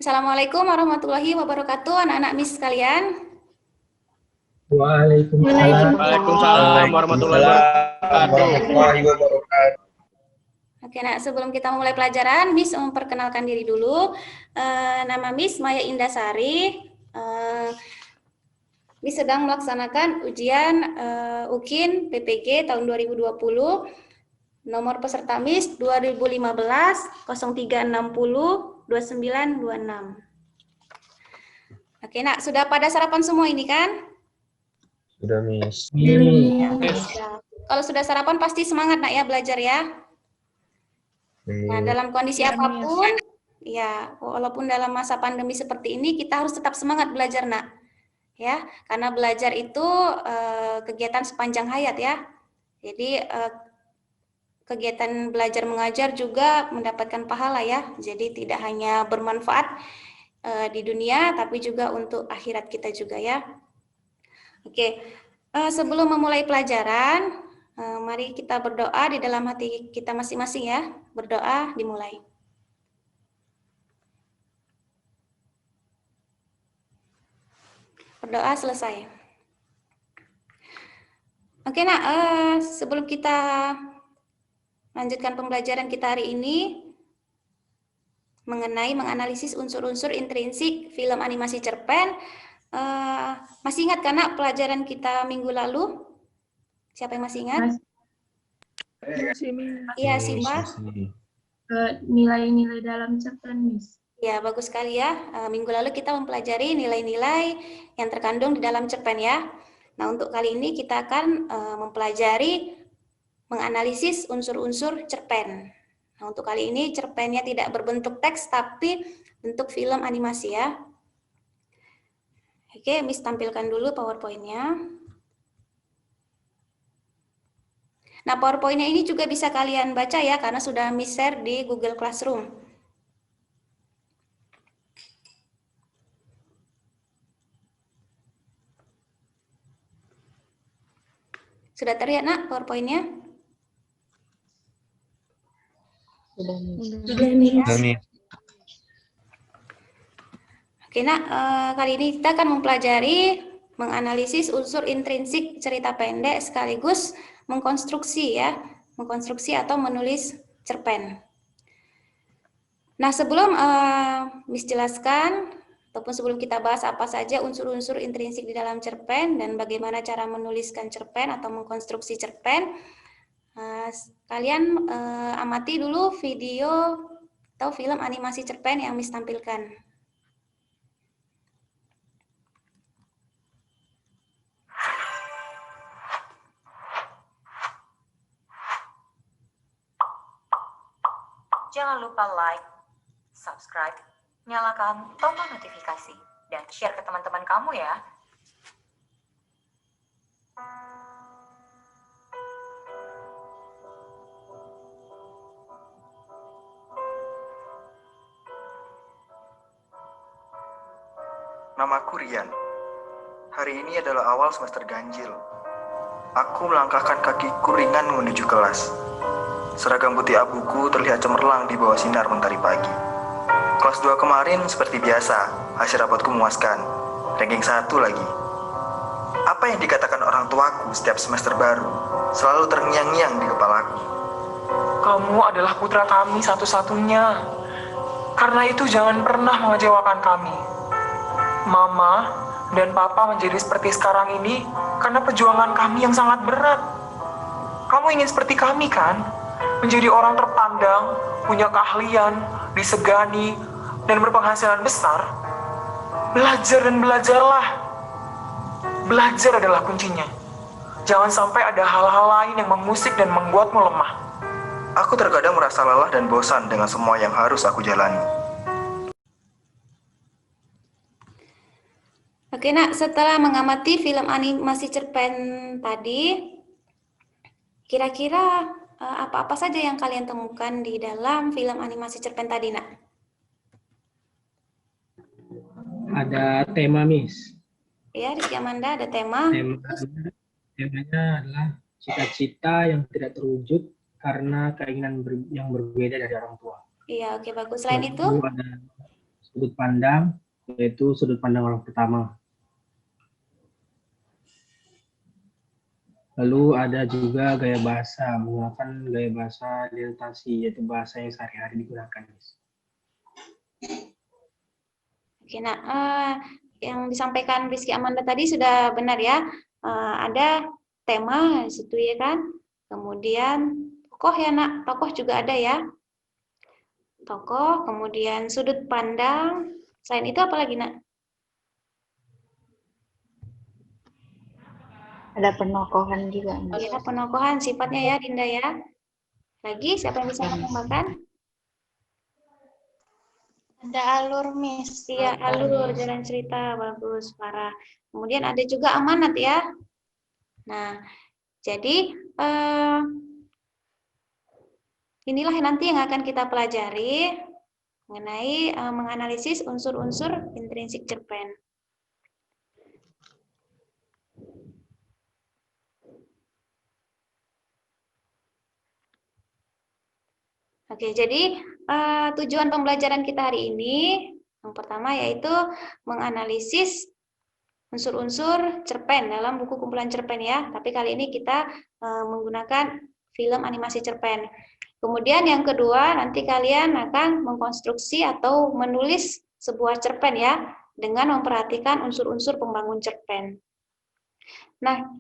Assalamualaikum warahmatullahi wabarakatuh, anak-anak Miss sekalian. Waalaikumsalam. Waalaikumsalam warahmatullahi wabarakatuh. Oke, nah sebelum kita memulai pelajaran, Miss memperkenalkan diri dulu. Nama Miss Maya Indasari. Miss sedang melaksanakan ujian UKIN PPG tahun 2020. Nomor peserta Miss 2015 0360 2926. Oke, nak sudah pada sarapan semua ini kan? Sudah, Miss. Kalau sudah sarapan pasti semangat nak ya belajar ya. Nah, dalam kondisi apapun, ya walaupun dalam masa pandemi seperti ini kita harus tetap semangat belajar nak. Ya, karena belajar itu kegiatan sepanjang hayat ya. Jadi kegiatan belajar mengajar juga mendapatkan pahala ya. Jadi tidak hanya bermanfaat di dunia, tapi juga untuk akhirat kita juga ya. Oke, sebelum memulai pelajaran, mari kita berdoa di dalam hati kita masing-masing ya. Berdoa dimulai. Berdoa selesai. Oke, nah sebelum kita lanjutkan pembelajaran kita hari ini mengenai menganalisis unsur-unsur intrinsik film animasi cerpen, masih ingat kan nak pelajaran kita minggu lalu? Siapa yang masih ingat? Iya, Simba. Nilai-nilai dalam cerpen, Miss. Ya, bagus sekali ya. Minggu lalu kita mempelajari nilai-nilai yang terkandung di dalam cerpen ya. Nah, untuk kali ini kita akan mempelajari menganalisis unsur-unsur cerpen. Nah, untuk kali ini cerpennya tidak berbentuk teks, tapi bentuk film animasi ya. Oke, Miss tampilkan dulu PowerPoint-nya. Nah, PowerPoint-nya ini juga bisa kalian baca ya, karena sudah Miss share di Google Classroom. Sudah terlihat nak PowerPoint-nya? Sudah, Miss. Oke, nak, kali ini kita akan mempelajari menganalisis unsur intrinsik cerita pendek sekaligus mengkonstruksi ya, mengkonstruksi atau menulis cerpen. Nah, sebelum Miss jelaskan ataupun sebelum kita bahas apa saja unsur-unsur intrinsik di dalam cerpen dan bagaimana cara menuliskan cerpen atau mengkonstruksi cerpen, kalian amati dulu video atau film animasi cerpen yang Miss tampilkan. Jangan lupa like, subscribe, nyalakan tombol notifikasi, dan share ke teman-teman kamu ya. Namaku Rian. Hari ini adalah awal semester ganjil. Aku melangkahkan kakiku ringan menuju kelas. Seragam putih abuku terlihat cemerlang di bawah sinar mentari pagi. Kelas 2 kemarin seperti biasa, hasil rapotku memuaskan. Ranking 1 lagi. Apa yang dikatakan orang tuaku setiap semester baru selalu terngiang-ngiang di kepalaku. Kamu adalah putra kami satu-satunya. Karena itu jangan pernah mengecewakan kami. Mama dan Papa menjadi seperti sekarang ini karena perjuangan kami yang sangat berat. Kamu ingin seperti kami kan? Menjadi orang terpandang, punya keahlian, disegani, dan berpenghasilan besar. Belajar dan belajarlah. Belajar adalah kuncinya. Jangan sampai ada hal-hal lain yang mengusik dan membuatmu lemah. Aku terkadang merasa lelah dan bosan dengan semua yang harus aku jalani. Oke nak, setelah mengamati film animasi cerpen tadi, kira-kira apa-apa saja yang kalian temukan di dalam film animasi cerpen tadi nak? Ada tema, Miss. Ya, Rizky Amanda ada tema. Temanya adalah cita-cita yang tidak terwujud karena keinginan yang berbeda dari orang tua. Iya, oke bagus. Selain itu? sudut pandang, yaitu sudut pandang orang pertama. Lalu ada juga gaya bahasa, menggunakan gaya bahasa disertasi, yaitu bahasa yang sehari-hari digunakan, Miss. Oke, nah yang disampaikan Rizky Amanda tadi sudah benar ya. Ada tema di situ ya kan. Kemudian tokoh ya nak, tokoh juga ada ya. Tokoh, kemudian sudut pandang. Selain itu apa lagi nak? Ada penokohan juga, Miss. Ya, penokohan sifatnya ya Dinda ya. Lagi siapa yang bisa menambahkan? Ada alur Miss, ya alur jalan cerita bagus Farah. Kemudian ada juga amanat ya. Nah, jadi inilah nanti yang akan kita pelajari mengenai menganalisis unsur-unsur intrinsik cerpen. Oke, jadi tujuan pembelajaran kita hari ini yang pertama yaitu menganalisis unsur-unsur cerpen dalam buku kumpulan cerpen ya. Tapi kali ini kita menggunakan film animasi cerpen. Kemudian yang kedua nanti kalian akan mengkonstruksi atau menulis sebuah cerpen ya dengan memperhatikan unsur-unsur pembangun cerpen. Nah,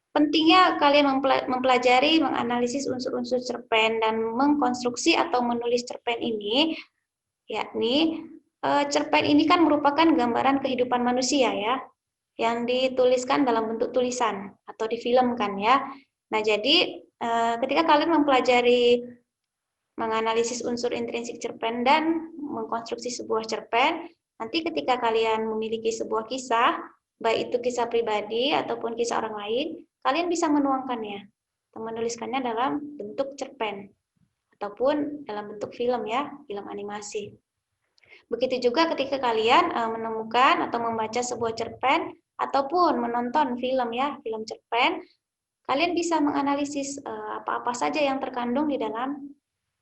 pentingnya kalian mempelajari, menganalisis unsur-unsur cerpen dan mengkonstruksi atau menulis cerpen ini, yakni cerpen ini kan merupakan gambaran kehidupan manusia ya, yang dituliskan dalam bentuk tulisan atau difilmkan ya. Nah jadi ketika kalian mempelajari, menganalisis unsur intrinsik cerpen dan mengkonstruksi sebuah cerpen, nanti ketika kalian memiliki sebuah kisah, baik itu kisah pribadi ataupun kisah orang lain, kalian bisa menuangkannya atau menuliskannya dalam bentuk cerpen ataupun dalam bentuk film ya, film animasi. Begitu juga ketika kalian menemukan atau membaca sebuah cerpen ataupun menonton film ya, film cerpen, kalian bisa menganalisis apa-apa saja yang terkandung di dalam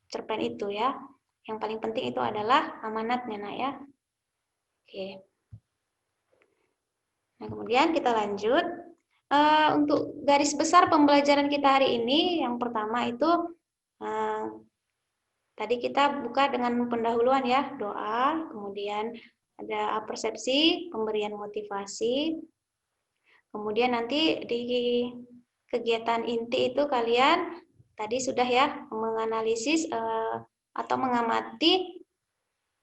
cerpen itu ya. Yang paling penting itu adalah amanatnya nak ya. Oke. Nah, kemudian kita lanjut. Untuk garis besar pembelajaran kita hari ini, yang pertama itu tadi kita buka dengan pendahuluan ya, doa, kemudian ada persepsi, pemberian motivasi, kemudian nanti di kegiatan inti itu kalian tadi sudah ya menganalisis atau mengamati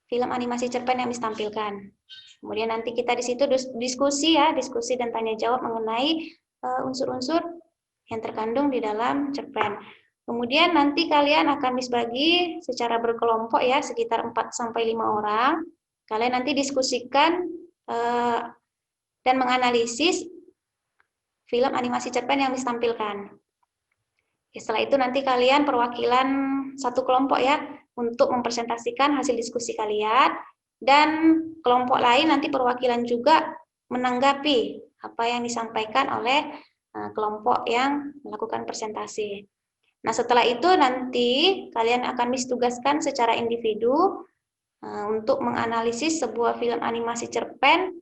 film animasi cerpen yang ditampilkan. Kemudian nanti kita di situ diskusi ya, diskusi dan tanya jawab mengenai unsur-unsur yang terkandung di dalam cerpen. Kemudian nanti kalian akan bagi secara berkelompok ya, sekitar 4-5 orang. Kalian nanti diskusikan dan menganalisis film animasi cerpen yang ditampilkan. Setelah itu nanti kalian perwakilan satu kelompok ya, untuk mempresentasikan hasil diskusi kalian. Dan kelompok lain nanti perwakilan juga menanggapi apa yang disampaikan oleh kelompok yang melakukan presentasi. Nah setelah itu nanti kalian akan ditugaskan secara individu untuk menganalisis sebuah film animasi cerpen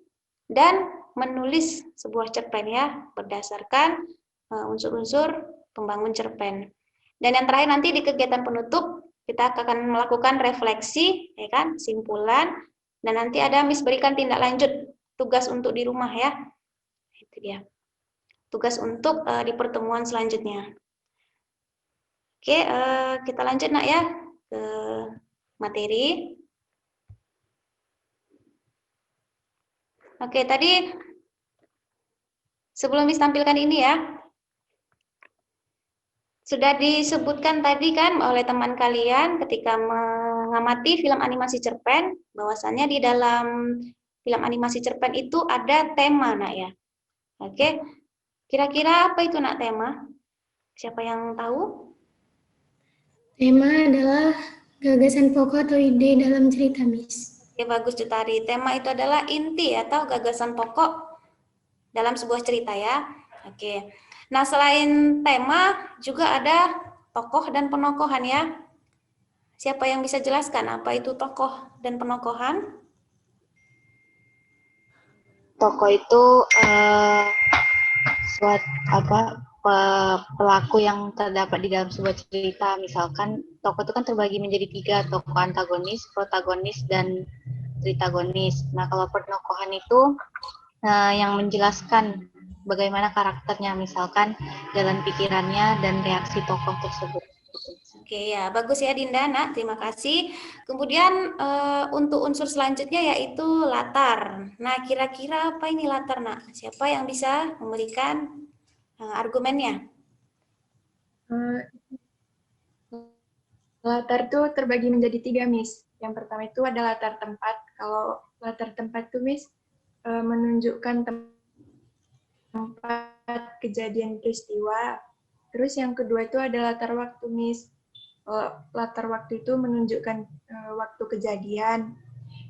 dan menulis sebuah cerpen ya berdasarkan unsur-unsur pembangun cerpen. Dan yang terakhir nanti di kegiatan penutup kita akan melakukan refleksi, ya kan, simpulan, dan nanti ada Miss berikan tindak lanjut tugas untuk di rumah ya. Itu dia. Tugas untuk di pertemuan selanjutnya. Oke, kita lanjut nak ya ke materi. Oke, tadi sebelum Miss tampilkan ini ya, sudah disebutkan tadi kan oleh teman kalian ketika mengamati film animasi cerpen, bahwasannya di dalam film animasi cerpen itu ada tema nak ya. Oke, kira-kira apa itu nak tema? Siapa yang tahu? Tema adalah gagasan pokok atau ide dalam cerita, Miss. Oke, bagus Jutari. Tema itu adalah inti atau gagasan pokok dalam sebuah cerita ya. Oke. Nah, selain tema juga ada tokoh dan penokohan ya. Siapa yang bisa jelaskan apa itu tokoh dan penokohan? Tokoh itu pelaku yang terdapat di dalam sebuah cerita. Misalkan tokoh itu kan terbagi menjadi 3, tokoh antagonis, protagonis, dan tritagonis. Nah, kalau penokohan itu yang menjelaskan bagaimana karakternya, misalkan jalan pikirannya dan reaksi tokoh tersebut. Oke ya, bagus ya Dinda, Nak. Terima kasih. Kemudian untuk unsur selanjutnya yaitu latar. Nah, kira-kira apa ini latar, Nak? Siapa yang bisa memberikan argumennya? Latar itu terbagi menjadi 3, Miss. Yang pertama itu ada latar tempat. Kalau latar tempat itu, Miss, menunjukkan tempat kejadian peristiwa. Terus yang kedua itu ada latar waktu, Miss. Latar waktu itu menunjukkan waktu kejadian.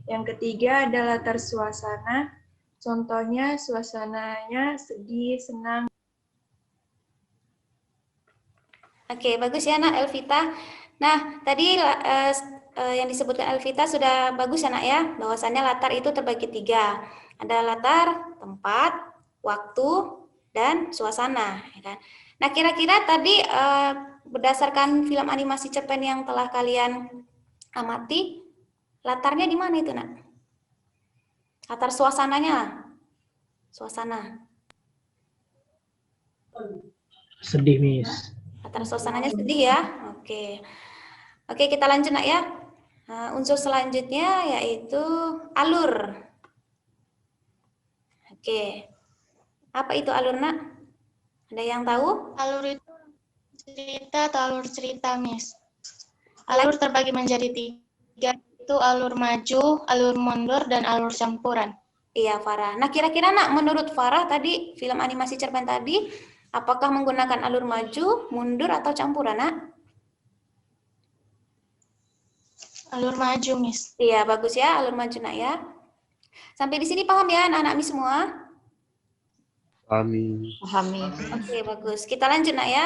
Yang ketiga ada latar suasana. Contohnya suasananya sedih, senang. Oke, bagus ya, Nak Elvita. Nah, tadi yang disebutkan Elvita sudah bagus ya, Nak ya. Bahwasannya latar itu terbagi 3. Ada latar, tempat, waktu, dan suasana. Ya kan? Nah, kira-kira tadi berdasarkan film animasi cerpen yang telah kalian amati, latarnya di mana itu, Nak? Latar suasananya. Suasana. Sedih, Miss. Latar suasananya sedih ya. Oke. Oke, kita lanjut, Nak ya. Unsur selanjutnya yaitu alur. Oke. Apa itu alur, Nak? Ada yang tahu? Alur itu cerita atau alur cerita, Miss. Alur terbagi menjadi 3, itu alur maju, alur mundur, dan alur campuran. Iya, Farah. Nah, kira-kira, Nak, menurut Farah tadi, film animasi cerpen tadi, apakah menggunakan alur maju, mundur, atau campuran, Nak? Alur maju, Miss. Iya, bagus ya, alur maju, Nak ya. Sampai di sini paham ya, anak-anak Miss semua? Pahami. Oke, bagus. Kita lanjut, Nak ya.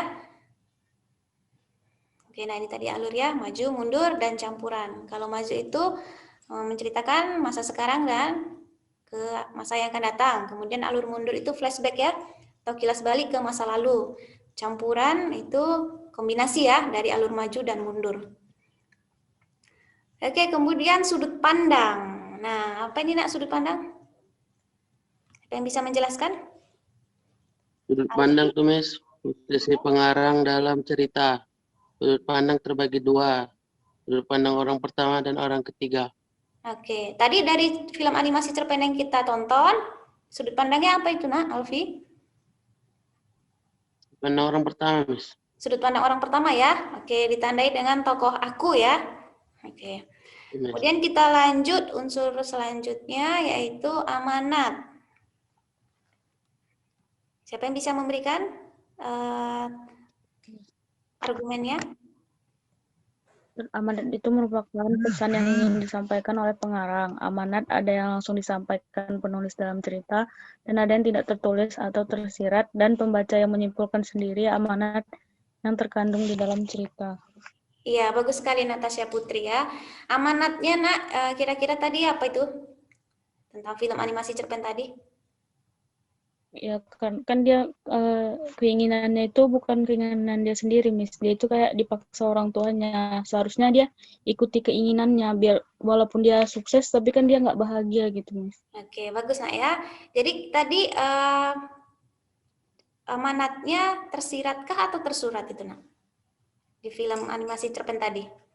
Oke, nah ini tadi alur ya, maju, mundur, dan campuran. Kalau maju itu menceritakan masa sekarang dan ke masa yang akan datang. Kemudian alur mundur itu flashback ya, atau kilas balik ke masa lalu. Campuran itu kombinasi ya, dari alur maju dan mundur. Oke, kemudian sudut pandang. Nah, apa ini, Nak, sudut pandang? Ada yang bisa menjelaskan? Sudut pandang tuh, Miss, posisi pengarang dalam cerita. Sudut pandang terbagi 2. Sudut pandang orang pertama dan orang ketiga. Oke, tadi dari film animasi cerpen yang kita tonton, sudut pandangnya apa itu, Nak, Alfi? Sudut pandang orang pertama, Miss. Sudut pandang orang pertama ya. Oke, ditandai dengan tokoh aku ya. Oke. Kemudian kita lanjut unsur selanjutnya yaitu amanat. Siapa yang bisa memberikan argumennya? Amanat itu merupakan pesan yang ingin disampaikan oleh pengarang. Amanat ada yang langsung disampaikan penulis dalam cerita, dan ada yang tidak tertulis atau tersirat, dan pembaca yang menyimpulkan sendiri amanat yang terkandung di dalam cerita. Iya, bagus sekali Natasha Putri ya. Amanatnya, Nak, kira-kira tadi apa itu? Tentang film animasi cerpen tadi? Ya kan dia keinginannya itu bukan keinginan dia sendiri, Miss. Dia itu kayak dipaksa orang tuanya. Seharusnya dia ikuti keinginannya biar walaupun dia sukses tapi kan dia nggak bahagia gitu, Miss. Oke, bagus, Nak ya. Jadi tadi amanatnya tersiratkah atau tersurat itu, Nak? Di film animasi cerpen tadi.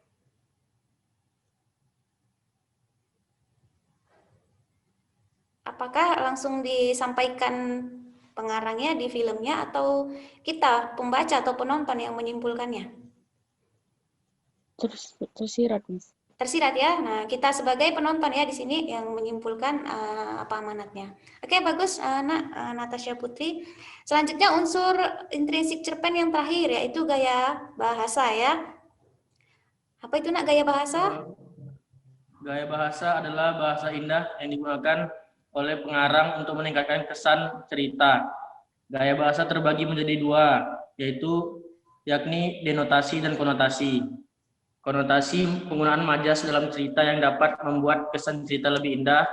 Apakah langsung disampaikan pengarangnya di filmnya atau kita pembaca atau penonton yang menyimpulkannya? Tersirat, Miss. Tersirat ya. Nah, kita sebagai penonton ya di sini yang menyimpulkan apa amanatnya. Oke, bagus, Natasha Putri. Selanjutnya unsur intrinsik cerpen yang terakhir yaitu gaya bahasa ya. Apa itu, Nak, gaya bahasa? Gaya bahasa adalah bahasa indah yang digunakan oleh pengarang untuk meningkatkan kesan cerita. Gaya bahasa terbagi menjadi 2, yakni denotasi dan konotasi. Konotasi penggunaan majas dalam cerita yang dapat membuat kesan cerita lebih indah,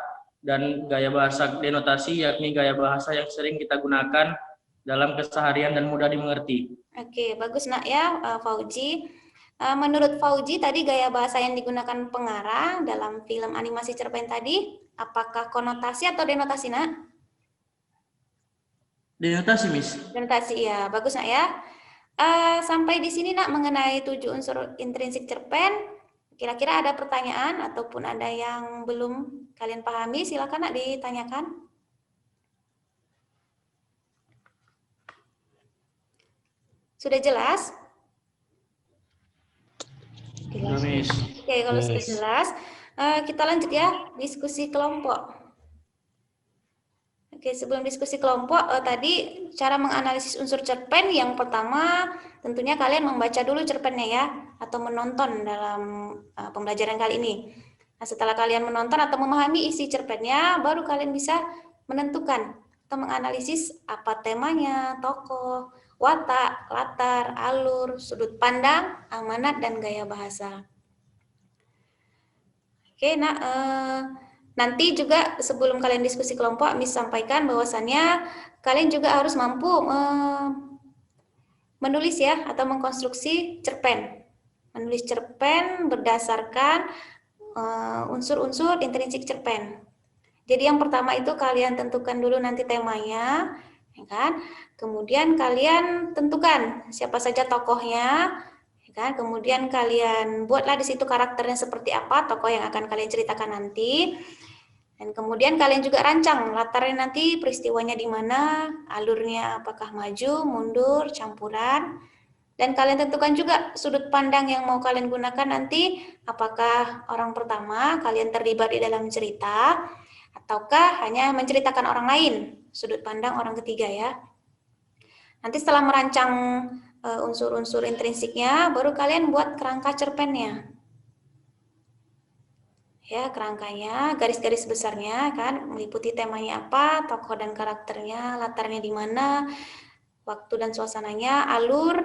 dan gaya bahasa denotasi, yakni gaya bahasa yang sering kita gunakan dalam keseharian dan mudah dimengerti. Oke, bagus nak ya, Fauji. Menurut Fauji tadi gaya bahasa yang digunakan pengarang dalam film animasi cerpen tadi, apakah konotasi atau denotasi nak? Denotasi, Miss. Denotasi ya, bagus nak ya. Sampai di sini nak mengenai 7 unsur intrinsik cerpen. Kira-kira ada pertanyaan ataupun ada yang belum kalian pahami, silakan nak ditanyakan. Sudah jelas? Jelas, Miss. Oke, kalau sudah jelas, kita lanjut ya, diskusi kelompok. Oke, sebelum diskusi kelompok, tadi cara menganalisis unsur cerpen yang pertama tentunya kalian membaca dulu cerpennya ya, atau menonton dalam pembelajaran kali ini. Nah, setelah kalian menonton atau memahami isi cerpennya, baru kalian bisa menentukan atau menganalisis apa temanya, tokoh, watak, latar, alur, sudut pandang, amanat, dan gaya bahasa. Oke, nah nanti juga sebelum kalian diskusi kelompok, Miss sampaikan bahwasannya kalian juga harus mampu menulis ya, atau mengkonstruksi cerpen. Menulis cerpen berdasarkan unsur-unsur intrinsik cerpen. Jadi yang pertama itu kalian tentukan dulu nanti temanya, ya kan? Kemudian kalian tentukan siapa saja tokohnya, ya kan? Kemudian kalian buatlah di situ karakternya seperti apa, tokoh yang akan kalian ceritakan nanti. Dan kemudian kalian juga rancang latarnya nanti, peristiwanya di mana, alurnya apakah maju, mundur, campuran. Dan kalian tentukan juga sudut pandang yang mau kalian gunakan nanti, apakah orang pertama kalian terlibat di dalam cerita, ataukah hanya menceritakan orang lain, sudut pandang orang ketiga ya. Nanti setelah merancang unsur-unsur intrinsiknya, baru kalian buat kerangka cerpennya. Ya, kerangkanya, garis-garis besarnya kan, meliputi temanya apa, tokoh dan karakternya, latarnya di mana, waktu dan suasananya, alur,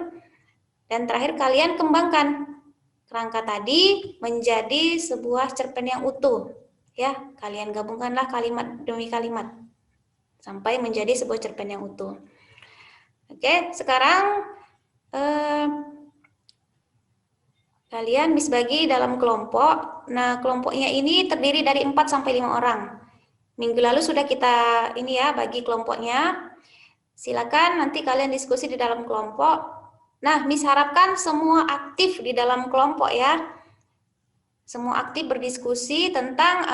dan terakhir kalian kembangkan kerangka tadi menjadi sebuah cerpen yang utuh. Ya, kalian gabungkanlah kalimat demi kalimat sampai menjadi sebuah cerpen yang utuh. Oke, sekarang kalian Miss bagi dalam kelompok. Nah, kelompoknya ini terdiri dari 4 sampai 5 orang. Minggu lalu sudah kita ini ya, bagi kelompoknya. Silakan nanti kalian diskusi di dalam kelompok. Nah, Miss harapkan semua aktif di dalam kelompok ya. Semua aktif berdiskusi tentang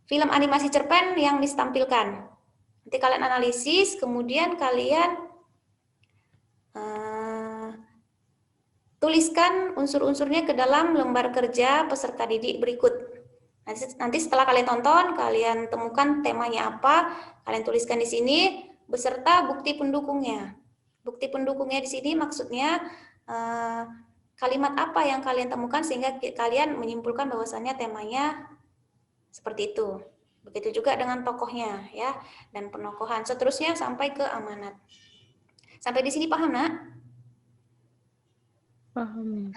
film animasi cerpen yang Miss tampilkan. Nanti kalian analisis, kemudian kalian tuliskan unsur-unsurnya ke dalam lembar kerja peserta didik berikut. Nanti setelah kalian tonton, kalian temukan temanya apa, kalian tuliskan di sini beserta bukti pendukungnya. Bukti pendukungnya di sini maksudnya kalimat apa yang kalian temukan sehingga kalian menyimpulkan bahwasannya temanya seperti itu. Begitu juga dengan tokohnya ya, dan penokohan. Seterusnya sampai ke amanat. Sampai di sini paham, Nak? Paham.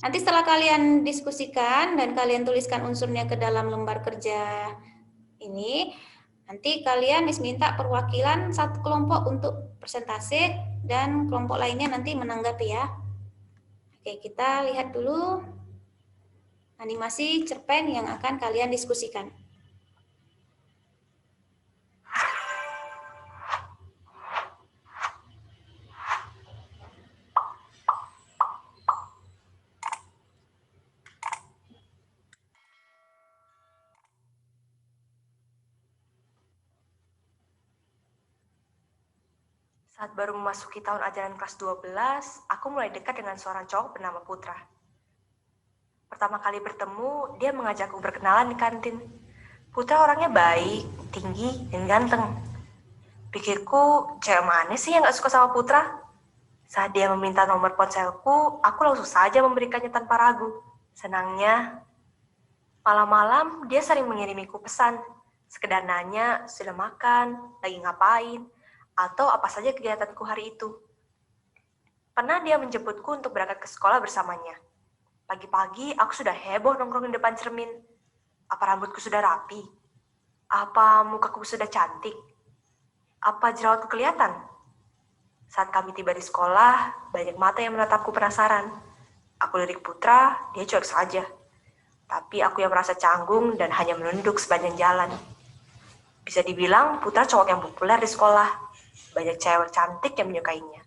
Nanti setelah kalian diskusikan dan kalian tuliskan unsurnya ke dalam lembar kerja ini, nanti kalian minta perwakilan satu kelompok untuk presentase dan kelompok lainnya nanti menanggapi ya. Oke, kita lihat dulu animasi cerpen yang akan kalian diskusikan. Saat baru memasuki tahun ajaran kelas 12, aku mulai dekat dengan seorang cowok bernama Putra. Pertama kali bertemu, dia mengajakku berkenalan di kantin. Putra orangnya baik, tinggi, dan ganteng. Pikirku, cewek mana sih yang gak suka sama Putra? Saat dia meminta nomor ponselku, aku langsung saja memberikannya tanpa ragu. Senangnya, malam-malam dia sering mengirimiku pesan. Sekedar nanya, sudah makan, lagi ngapain, atau apa saja kegiatanku hari itu. Pernah dia menjemputku untuk berangkat ke sekolah bersamanya. Pagi-pagi aku sudah heboh nongkrong di depan cermin. Apa rambutku sudah rapi? Apa mukaku sudah cantik? Apa jerawatku kelihatan? Saat kami tiba di sekolah, banyak mata yang menatapku penasaran. Aku lirik Putra, dia cuek saja. Tapi aku yang merasa canggung dan hanya menunduk sepanjang jalan. Bisa dibilang Putra cowok yang populer di sekolah. Banyak cewek cantik yang menyukainya.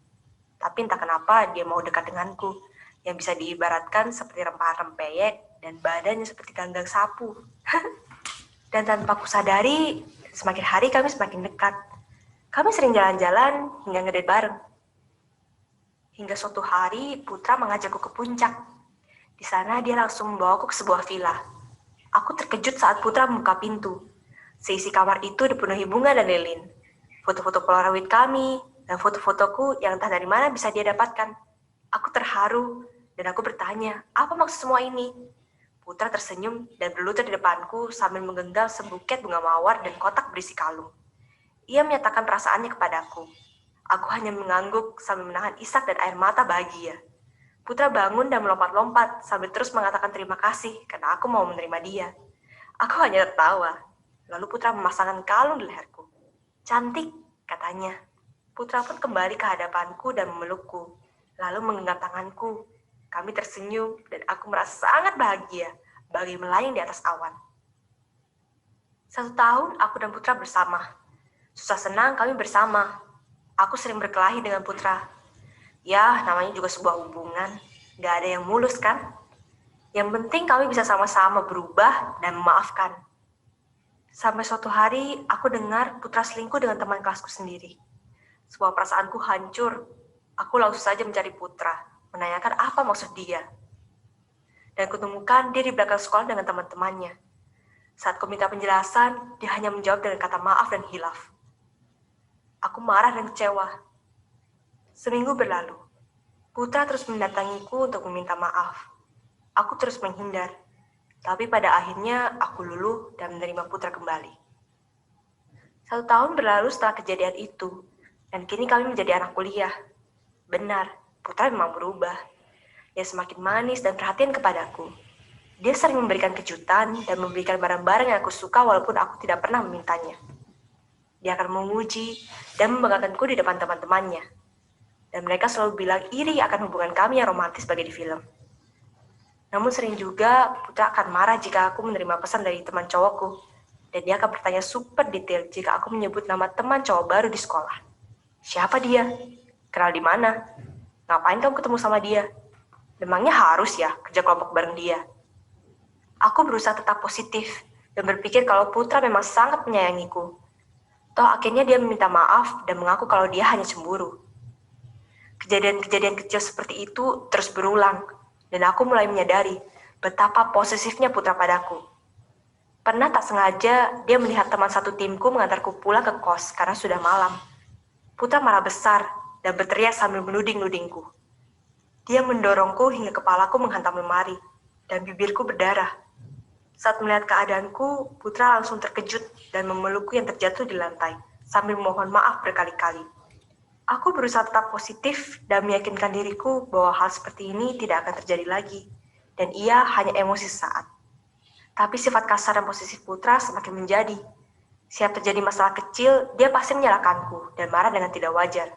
Tapi entah kenapa dia mau dekat denganku, yang bisa diibaratkan seperti rempahan rempeyek dan badannya seperti ganggang sapu. Dan tanpa aku sadari, semakin hari kami semakin dekat. Kami sering jalan-jalan hingga ngedate bareng. Hingga suatu hari, Putra mengajakku ke puncak. Di sana dia langsung membawaku ke sebuah villa. Aku terkejut saat Putra membuka pintu. Seisi kamar itu dipenuhi bunga dan lilin. Foto-foto Polaroid kami, dan foto-fotoku yang entah dari mana bisa dia dapatkan. Aku terharu, dan aku bertanya, apa maksud semua ini? Putra tersenyum dan berlutut di depanku sambil menggenggam sebuket bunga mawar dan kotak berisi kalung. Ia menyatakan perasaannya kepadaku. Aku hanya mengangguk sambil menahan isak dan air mata bahagia. Putra bangun dan melompat-lompat sambil terus mengatakan terima kasih karena aku mau menerima dia. Aku hanya tertawa. Lalu Putra memasangkan kalung di leherku. Cantik, katanya. Putra pun kembali ke hadapanku dan memelukku, lalu menggenggam tanganku. Kami tersenyum dan aku merasa sangat bahagia, bagai melayang di atas awan. 1 tahun aku dan Putra bersama. Susah senang kami bersama. Aku sering berkelahi dengan Putra. Ya, namanya juga sebuah hubungan. Gak ada yang mulus kan? Yang penting kami bisa sama-sama berubah dan memaafkan. Sampai suatu hari, aku dengar Putra selingkuh dengan teman kelasku sendiri. Sebuah perasaanku hancur. Aku langsung saja mencari Putra, menanyakan apa maksud dia. Dan kutemukan dia di belakang sekolah dengan teman-temannya. Saat ku minta penjelasan, dia hanya menjawab dengan kata maaf dan hilaf. Aku marah dan kecewa. Seminggu berlalu. Putra terus mendatangiku untuk meminta maaf. Aku terus menghindar. Tapi pada akhirnya aku luluh dan menerima Putra kembali. 1 tahun berlalu setelah kejadian itu. Dan kini kami menjadi anak kuliah. Benar, Putra memang berubah. Dia semakin manis dan perhatian kepadaku. Dia sering memberikan kejutan dan memberikan barang-barang yang aku suka walaupun aku tidak pernah memintanya. Dia akan memuji dan membanggakanku di depan teman-temannya. Dan mereka selalu bilang iri akan hubungan kami yang romantis sebagai di film. Namun sering juga Putra akan marah jika aku menerima pesan dari teman cowokku. Dan dia akan bertanya super detail jika aku menyebut nama teman cowok baru di sekolah. Siapa dia? Kenal di mana? Ngapain kamu ketemu sama dia? Memangnya harus ya kerja kelompok bareng dia? Aku berusaha tetap positif dan berpikir kalau Putra memang sangat menyayangiku. Toh akhirnya dia meminta maaf dan mengaku kalau dia hanya cemburu. Kejadian-kejadian kecil seperti itu terus berulang dan aku mulai menyadari betapa posesifnya Putra padaku. Pernah tak sengaja dia melihat teman satu timku mengantarku pulang ke kos karena sudah malam. Putra marah besar dan berteriak sambil menuding-nudingku. Dia mendorongku hingga kepalaku menghantam lemari dan bibirku berdarah. Saat melihat keadaanku, Putra langsung terkejut dan memelukku yang terjatuh di lantai sambil memohon maaf berkali-kali. Aku berusaha tetap positif dan meyakinkan diriku bahwa hal seperti ini tidak akan terjadi lagi dan ia hanya emosi sesaat. Tapi sifat kasar dan posesif Putra semakin menjadi. Setiap terjadi masalah kecil, dia pasti menyalahkanku dan marah dengan tidak wajar.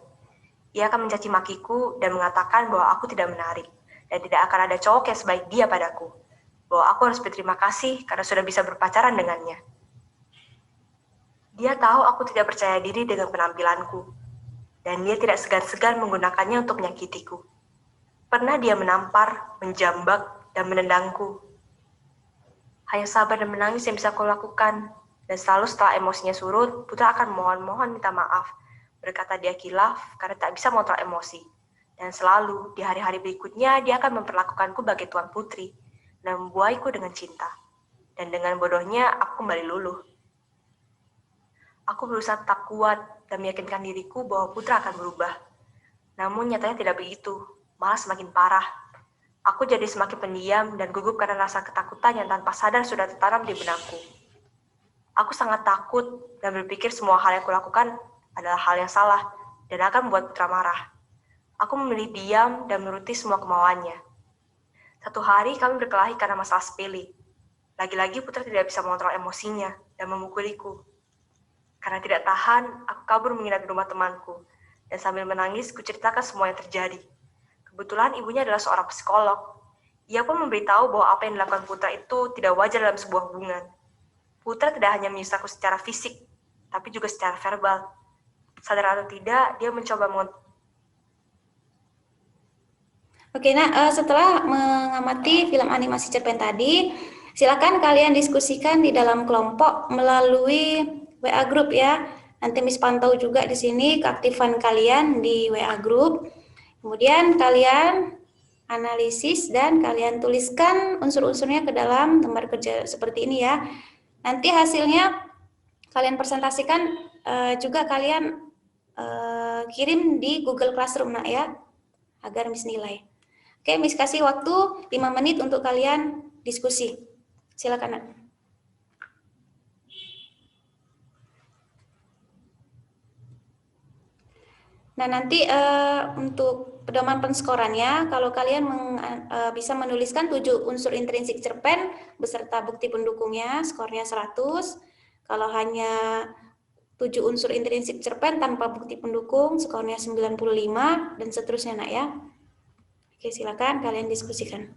Ia akan mencaci makiku dan mengatakan bahwa aku tidak menarik dan tidak akan ada cowok yang sebaik dia padaku. Bahwa aku harus berterima kasih karena sudah bisa berpacaran dengannya. Dia tahu aku tidak percaya diri dengan penampilanku dan dia tidak segan-segan menggunakannya untuk menyakitiku. Pernah dia menampar, menjambak, dan menendangku. Hanya sabar dan menangis yang bisa aku lakukan. Dan selalu setelah emosinya surut, Putra akan mohon-mohon minta maaf, berkata dia kilaf karena tak bisa mengontrol emosi. Dan selalu di hari-hari berikutnya dia akan memperlakukanku sebagai tuan putri dan membuaiku dengan cinta. Dan dengan bodohnya aku kembali luluh. Aku berusaha tetap kuat dan meyakinkan diriku bahwa Putra akan berubah. Namun nyatanya tidak begitu, malah semakin parah. Aku jadi semakin pendiam dan gugup karena rasa ketakutan yang tanpa sadar sudah tertanam di benakku. Aku sangat takut dan berpikir semua hal yang kulakukan adalah hal yang salah dan akan membuat Putra marah. Aku memilih diam dan menuruti semua kemauannya. Satu hari kami berkelahi karena masalah sepele. Lagi-lagi Putra tidak bisa mengontrol emosinya dan memukuliku. Karena tidak tahan, aku kabur menginap di rumah temanku. Dan sambil menangis, kuceritakan semua yang terjadi. Kebetulan ibunya adalah seorang psikolog. Ia pun memberitahu bahwa apa yang dilakukan Putra itu tidak wajar dalam sebuah hubungan. Putra tidak hanya menyiksaku secara fisik, tapi juga secara verbal. Sadar atau tidak, dia mencoba Oke, nah setelah mengamati film animasi cerpen tadi, silakan kalian diskusikan di dalam kelompok melalui WA group ya. Nanti Miss pantau juga di sini keaktifan kalian di WA group. Kemudian kalian analisis dan kalian tuliskan unsur-unsurnya ke dalam lembar kerja seperti ini ya. Nanti hasilnya kalian presentasikan juga kalian kirim di Google Classroom nak ya, agar Miss nilai. Oke, Miss kasih waktu 5 menit untuk kalian diskusi. Silakan nak. Nah, nanti untuk pedoman penskorannya, kalau kalian bisa menuliskan 7 unsur intrinsik cerpen beserta bukti pendukungnya, skornya 100. Kalau hanya 7 unsur intrinsik cerpen tanpa bukti pendukung, skornya 95, dan seterusnya nak ya. Oke, silakan kalian diskusikan.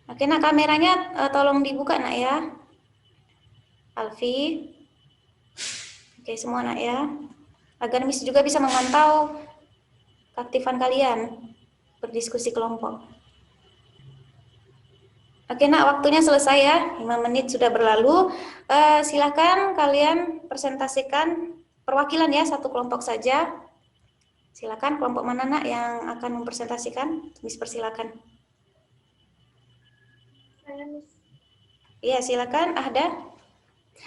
Oke, nak kameranya tolong dibuka nak ya. Alfi. Oke, semua nak ya. Agar Miss juga bisa memantau keaktifan kalian berdiskusi kelompok. Oke nak, waktunya selesai ya. 5 menit sudah berlalu. Silakan kalian presentasikan perwakilan ya, satu kelompok saja. Silakan kelompok mana nak yang akan mempresentasikan? Miss persilakan. Iya, silakan Ahda.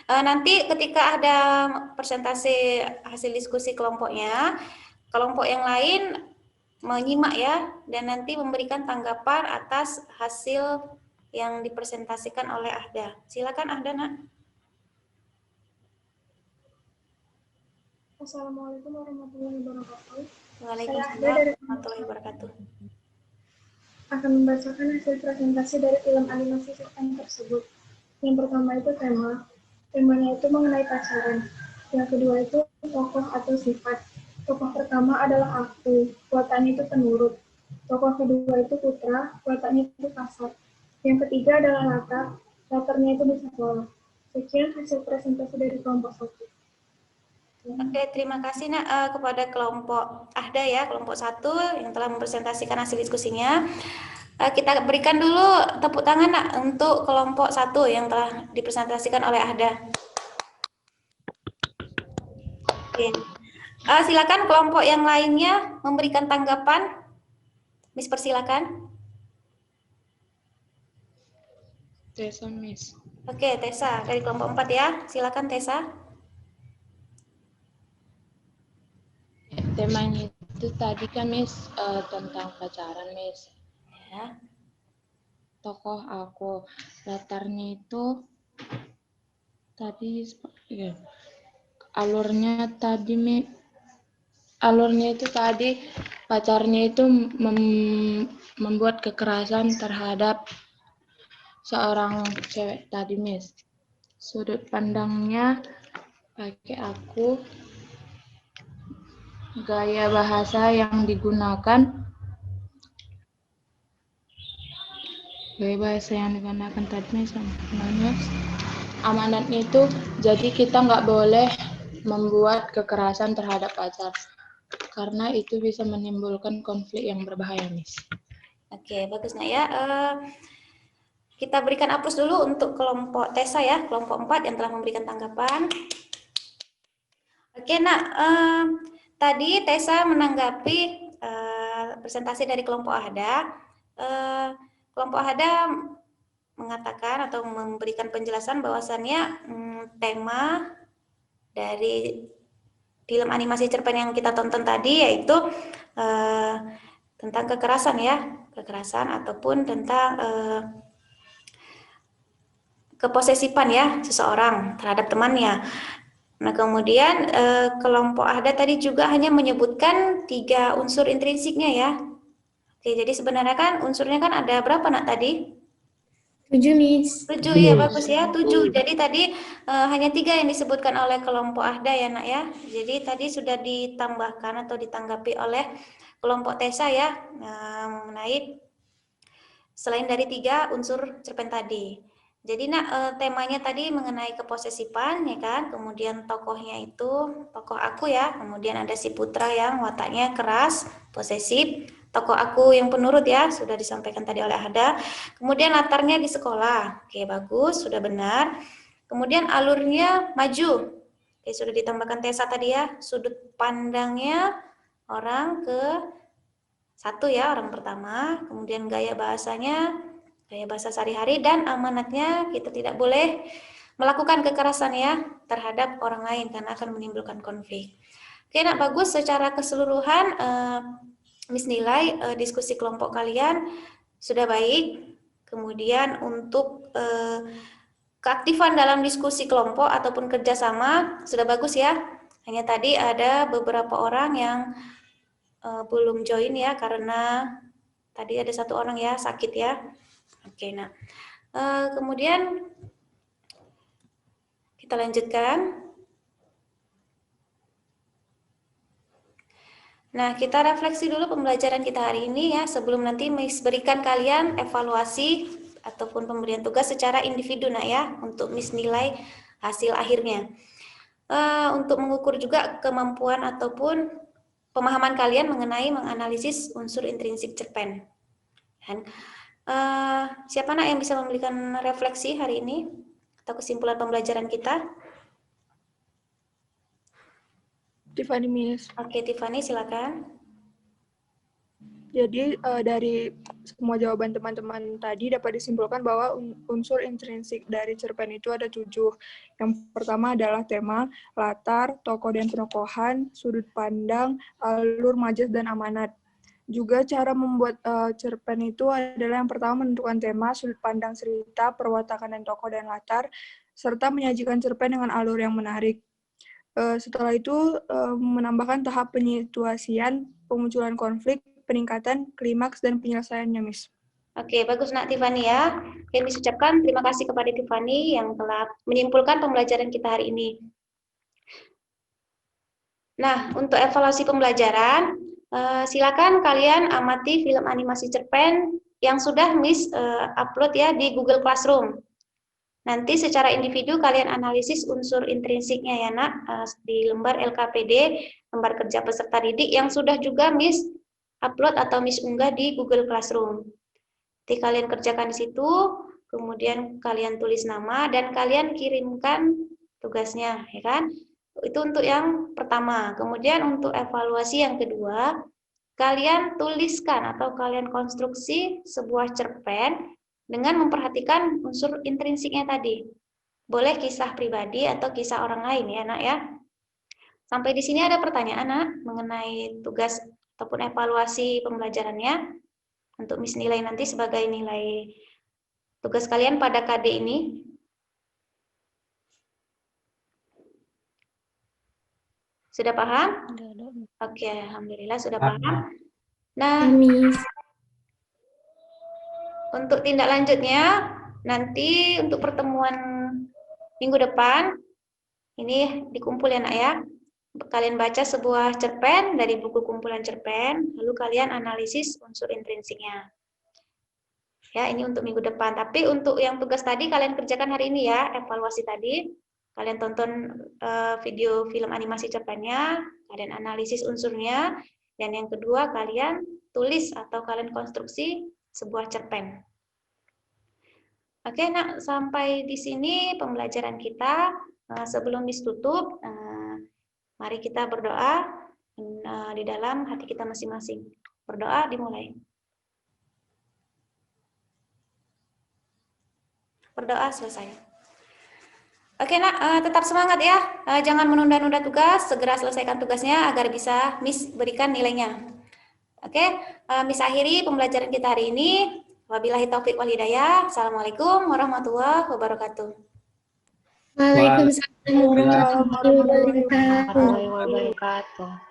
Nanti ketika ada presentasi hasil diskusi kelompoknya, kelompok yang lain menyimak ya, dan nanti memberikan tanggapan atas hasil yang dipresentasikan oleh Ahda. Silakan Ahda nak. Assalamualaikum warahmatullahi wabarakatuh. Waalaikumsalam warahmatullahi wabarakatuh. Akan membacakan hasil presentasi dari film animasi cerpen tersebut. Yang pertama itu tema. Temanya itu mengenai pacaran. Yang kedua itu tokoh atau sifat. Tokoh pertama adalah aku, wataknya itu penurut. Tokoh kedua itu Putra, wataknya itu kasar. Yang ketiga adalah latar, latarnya itu di sekolah. Sekian hasil presentasi dari kelompok 1. Oke, terima kasih nak kepada kelompok Ahda ya, kelompok 1 yang telah mempresentasikan hasil diskusinya. Kita berikan dulu tepuk tangan nak untuk kelompok 1 yang telah dipresentasikan oleh Ahda. Oke. Silakan kelompok yang lainnya memberikan tanggapan. Miss persilakan. Tessa, Miss. Oke, Tessa dari kelompok 4 ya. Silakan Tessa. Temanya itu tadi kan Miss tentang pacaran Miss. Ya. Tokoh aku, latarnya itu tadi ya, alurnya itu tadi pacarnya itu membuat kekerasan terhadap seorang cewek tadi Miss. Sudut pandangnya pakai aku, gaya bahasa yang digunakan tadi sebenarnya amanatnya itu jadi kita nggak boleh membuat kekerasan terhadap pacar karena itu bisa menimbulkan konflik yang berbahaya Miss. Oke, bagus nak ya. Kita berikan aplaus dulu untuk kelompok Tessa ya, kelompok 4 yang telah memberikan tanggapan. Oke nak, tadi Tessa menanggapi presentasi dari kelompok Ahda. Kelompok Ahda mengatakan atau memberikan penjelasan bahwasannya tema dari film animasi cerpen yang kita tonton tadi yaitu tentang kekerasan ya, kekerasan ataupun tentang keposesifan ya seseorang terhadap temannya. Nah, kemudian kelompok AHDA tadi juga hanya menyebutkan 3 unsur intrinsiknya ya. Oke, jadi sebenarnya kan unsurnya kan ada berapa nak tadi? 7, Miss. 7 ya, bagus ya, 7. Jadi tadi hanya 3 yang disebutkan oleh kelompok AHDA ya nak ya. Jadi tadi sudah ditambahkan atau ditanggapi oleh kelompok TESA ya mengenai selain dari 3 unsur cerpen tadi. Jadi nak temanya tadi mengenai keposesifan ya kan, kemudian tokohnya itu tokoh aku ya, kemudian ada si Putra yang wataknya keras, posesif, tokoh aku yang penurut ya, sudah disampaikan tadi oleh Ahda. Kemudian latarnya di sekolah, oke bagus, sudah benar. Kemudian alurnya maju, oke sudah ditambahkan Tesa tadi ya, sudut pandangnya orang ke 1 ya, orang pertama, kemudian gaya bahasanya, gaya bahasa sehari-hari, dan amanatnya kita tidak boleh melakukan kekerasan ya terhadap orang lain karena akan menimbulkan konflik. Oke, nak bagus secara keseluruhan Miss nilai diskusi kelompok kalian sudah baik. Kemudian untuk keaktifan dalam diskusi kelompok ataupun kerjasama sudah bagus ya. Hanya tadi ada beberapa orang yang belum join ya karena tadi ada 1 orang ya sakit ya. Oke, nah kemudian kita lanjutkan. Nah, kita refleksi dulu pembelajaran kita hari ini ya, sebelum nanti Miss berikan kalian evaluasi ataupun pemberian tugas secara individu nah ya, untuk Miss nilai hasil akhirnya. Untuk mengukur juga kemampuan ataupun pemahaman kalian mengenai menganalisis unsur intrinsik cerpen. Dan siapa nak yang bisa memberikan refleksi hari ini atau kesimpulan pembelajaran kita? Tiffany, Miss. Oke, Tiffany silakan. Jadi dari semua jawaban teman-teman tadi dapat disimpulkan bahwa unsur intrinsik dari cerpen itu ada 7. Yang pertama adalah tema, latar, tokoh dan penokohan, sudut pandang, alur, majas, dan amanat. Juga cara membuat cerpen itu adalah yang pertama menentukan tema, sudut pandang cerita, perwatakan dan tokoh dan latar, serta menyajikan cerpen dengan alur yang menarik. Setelah itu menambahkan tahap penyituasian, pemunculan konflik, peningkatan, klimaks, dan penyelesaiannya, Miss. Oke, bagus nak Tiffany ya. Oke, Miss ucapkan terima kasih kepada Tiffany yang telah menyimpulkan pembelajaran kita hari ini. Nah, untuk evaluasi pembelajaran, silakan kalian amati film animasi cerpen yang sudah Miss upload ya di Google Classroom. Nanti secara individu kalian analisis unsur intrinsiknya ya nak, di lembar LKPD, lembar kerja peserta didik yang sudah juga Miss upload atau Miss unggah di Google Classroom. Nanti kalian kerjakan di situ, kemudian kalian tulis nama dan kalian kirimkan tugasnya, ya kan? Itu untuk yang pertama. Kemudian untuk evaluasi yang kedua, kalian tuliskan atau kalian konstruksi sebuah cerpen dengan memperhatikan unsur intrinsiknya tadi. Boleh kisah pribadi atau kisah orang lain ya, nak ya. Sampai di sini ada pertanyaan, nak, mengenai tugas ataupun evaluasi pembelajarannya untuk Miss nilai nanti sebagai nilai tugas kalian pada KD ini. Sudah paham? Oke, alhamdulillah sudah paham. Nah, untuk tindak lanjutnya, nanti untuk pertemuan minggu depan, ini dikumpul ya nak ya. Kalian baca sebuah cerpen dari buku kumpulan cerpen, lalu kalian analisis unsur intrinsiknya. Ya, ini untuk minggu depan. Tapi untuk yang tugas tadi, kalian kerjakan hari ini ya, evaluasi tadi. Kalian tonton video film animasi cerpennya, kalian analisis unsurnya, dan yang kedua kalian tulis atau kalian konstruksi sebuah cerpen. Oke, nak, sampai di sini pembelajaran kita. Sebelum ditutup, mari kita berdoa di dalam hati kita masing-masing. Berdoa dimulai. Berdoa selesai. Oke, nak, tetap semangat ya. Jangan menunda-nunda tugas, segera selesaikan tugasnya agar bisa Miss berikan nilainya. Oke, Miss akhiri pembelajaran kita hari ini. Wabillahi taufik wal hidayah. Assalamualaikum warahmatullahi wabarakatuh. Waalaikumsalam warahmatullahi wabarakatuh. Warahmatullahi wabarakatuh.